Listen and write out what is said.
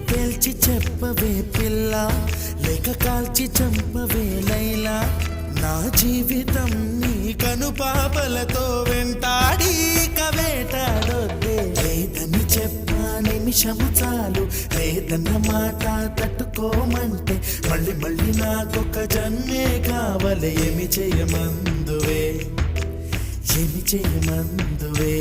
తేల్చి చెప్పవే పిల్ల, లేక కాల్చి చంపవే లైలా. నా జీవితం నీ కనుపాపలతో వెంటాడి కవేటాడొద్దే. లేదని చెప్పా నిమిషము చాలు, లేదన్న మాట తట్టుకోమంటే మళ్ళీ మళ్ళీ నాకొక జన్మే కావాలి. ఏమి చేయమందువే, ఏమి చేయమందువే.